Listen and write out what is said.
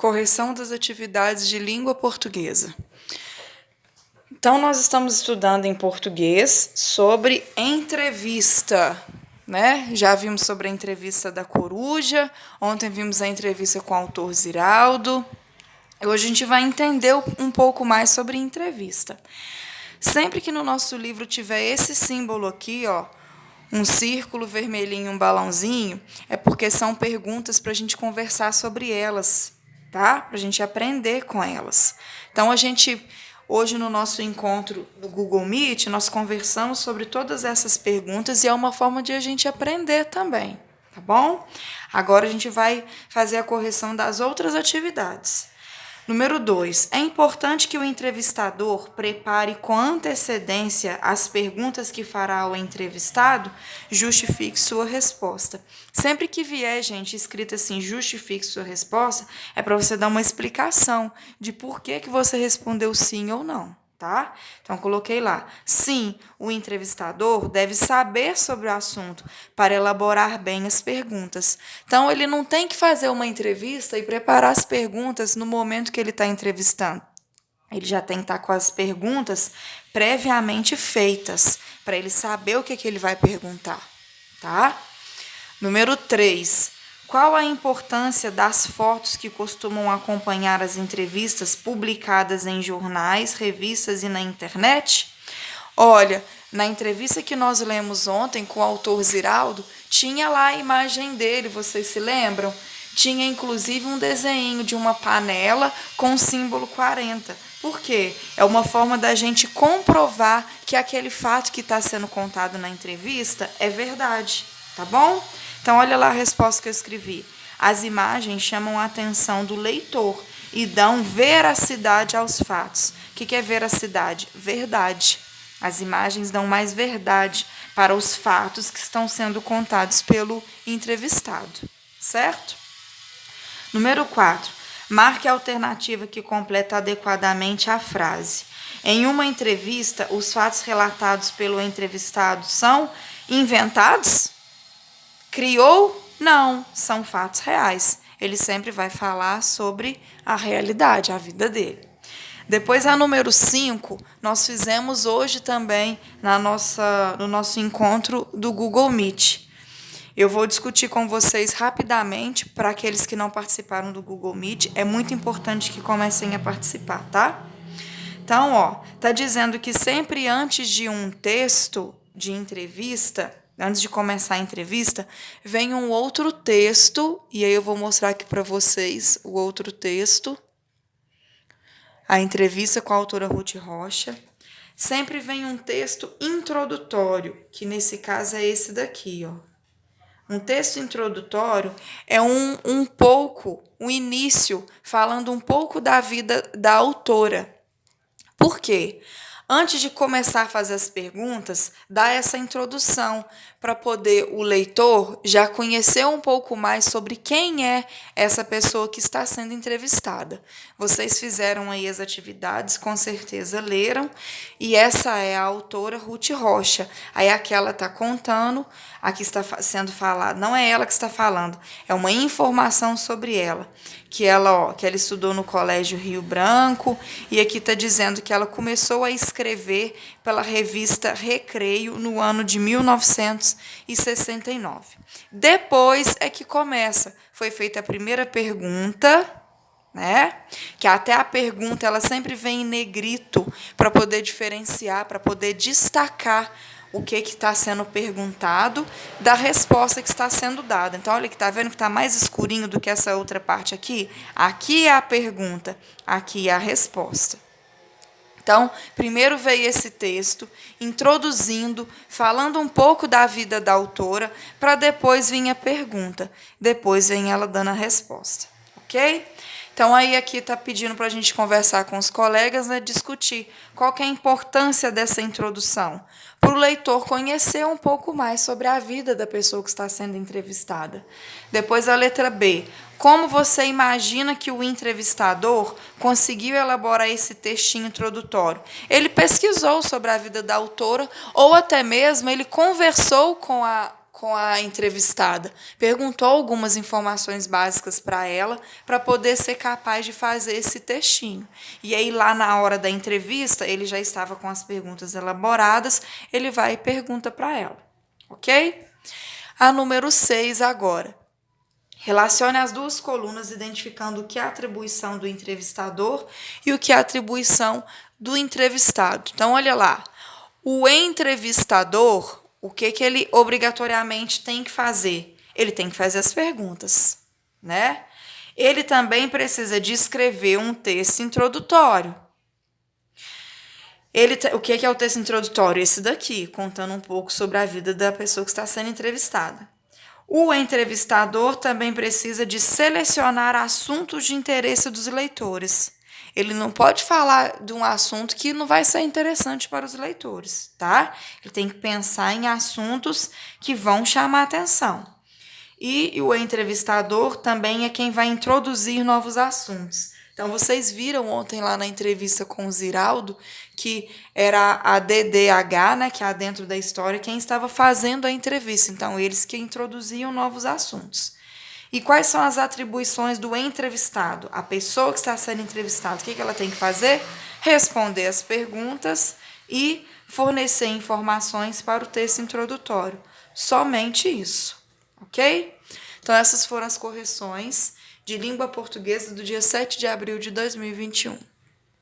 Correção das atividades de língua portuguesa. Então, nós estamos estudando em português sobre entrevista, né? Já vimos sobre a entrevista da coruja, ontem vimos a entrevista com o autor Ziraldo. Hoje a gente vai entender um pouco mais sobre entrevista. Sempre que no nosso livro tiver esse símbolo aqui, ó, um círculo vermelhinho, um balãozinho, é porque são perguntas para a gente conversar sobre elas, tá? Para a gente aprender com elas. Então, hoje no nosso encontro do Google Meet, nós conversamos sobre todas essas perguntas e é uma forma de a gente aprender também, tá bom? Agora a gente vai fazer a correção das outras atividades. Número 2. É importante que o entrevistador prepare com antecedência as perguntas que fará ao entrevistado, justifique sua resposta. Sempre que vier, gente, escrito assim, justifique sua resposta, é para você dar uma explicação de por que você respondeu sim ou não. Tá? Então, coloquei lá. Sim, o entrevistador deve saber sobre o assunto para elaborar bem as perguntas. Então, ele não tem que fazer uma entrevista e preparar as perguntas no momento que ele está entrevistando. Ele já tem que estar com as perguntas previamente feitas, para ele saber o que ele vai perguntar. Tá? Número 3. Qual a importância das fotos que costumam acompanhar as entrevistas publicadas em jornais, revistas e na internet? Olha, na entrevista que nós lemos ontem com o autor Ziraldo, tinha lá a imagem dele, vocês se lembram? Tinha inclusive um desenho de uma panela com o símbolo 40. Por quê? É uma forma da gente comprovar que aquele fato que está sendo contado na entrevista é verdade, tá bom? Então, olha lá a resposta que eu escrevi. As imagens chamam a atenção do leitor e dão veracidade aos fatos. O que é veracidade? Verdade. As imagens dão mais verdade para os fatos que estão sendo contados pelo entrevistado. Certo? Número 4. Marque a alternativa que completa adequadamente a frase. Em uma entrevista, os fatos relatados pelo entrevistado são inventados? Criou? Não, são fatos reais. Ele sempre vai falar sobre a realidade, a vida dele. Depois, a número 5, nós fizemos hoje também no nosso encontro do Google Meet. Eu vou discutir com vocês rapidamente, para aqueles que não participaram do Google Meet, é muito importante que comecem a participar, tá? Então, ó, tá dizendo que sempre antes de um texto de entrevista, antes de começar a entrevista, vem um outro texto, e aí eu vou mostrar aqui para vocês o outro texto. A entrevista com a autora Ruth Rocha. Sempre vem um texto introdutório, que nesse caso é esse daqui, ó. Um texto introdutório é um início, falando um pouco da vida da autora. Por quê? Antes de começar a fazer as perguntas, dá essa introdução para poder o leitor já conhecer um pouco mais sobre quem é essa pessoa que está sendo entrevistada. Vocês fizeram aí as atividades, com certeza leram, e essa é a autora Ruth Rocha. Aí aqui ela está contando, aqui está sendo falado, não é ela que está falando, é uma informação sobre ela. Que ela estudou no Colégio Rio Branco, e aqui está dizendo que ela começou a escrever pela revista Recreio no ano de 1969. Depois é que começa, foi feita a primeira pergunta, né? Que até a pergunta ela sempre vem em negrito para poder diferenciar, para poder destacar o que está sendo perguntado da resposta que está sendo dada. Então, olha que está vendo que está mais escurinho do que essa outra parte aqui? Aqui é a pergunta, aqui é a resposta. Então, primeiro veio esse texto, introduzindo, falando um pouco da vida da autora, para depois vir a pergunta. Depois vem ela dando a resposta. Ok? Então, aí aqui está pedindo para a gente conversar com os colegas, né, discutir qual que é a importância dessa introdução, para o leitor conhecer um pouco mais sobre a vida da pessoa que está sendo entrevistada. Depois, a letra B. Como você imagina que o entrevistador conseguiu elaborar esse textinho introdutório? Ele pesquisou sobre a vida da autora ou até mesmo ele conversou com com a entrevistada, perguntou algumas informações básicas para ela, para poder ser capaz de fazer esse textinho. E aí, lá na hora da entrevista, ele já estava com as perguntas elaboradas, ele vai e pergunta para ela, ok? A número 6 agora. Relacione as duas colunas identificando o que é a atribuição do entrevistador e o que é a atribuição do entrevistado. Então, olha lá. O entrevistador, o que ele obrigatoriamente tem que fazer? Ele tem que fazer as perguntas, né? Ele também precisa de escrever um texto introdutório. O que é o texto introdutório? Esse daqui, contando um pouco sobre a vida da pessoa que está sendo entrevistada. O entrevistador também precisa de selecionar assuntos de interesse dos leitores. Ele não pode falar de um assunto que não vai ser interessante para os leitores, tá? Ele tem que pensar em assuntos que vão chamar atenção. E o entrevistador também é quem vai introduzir novos assuntos. Então, vocês viram ontem lá na entrevista com o Ziraldo que era a DDH, né, que é dentro da história, quem estava fazendo a entrevista. Então, eles que introduziam novos assuntos. E quais são as atribuições do entrevistado? A pessoa que está sendo entrevistada, o que ela tem que fazer? Responder as perguntas e fornecer informações para o texto introdutório. Somente isso, ok? Então, essas foram as correções de língua portuguesa do dia 7 de abril de 2021.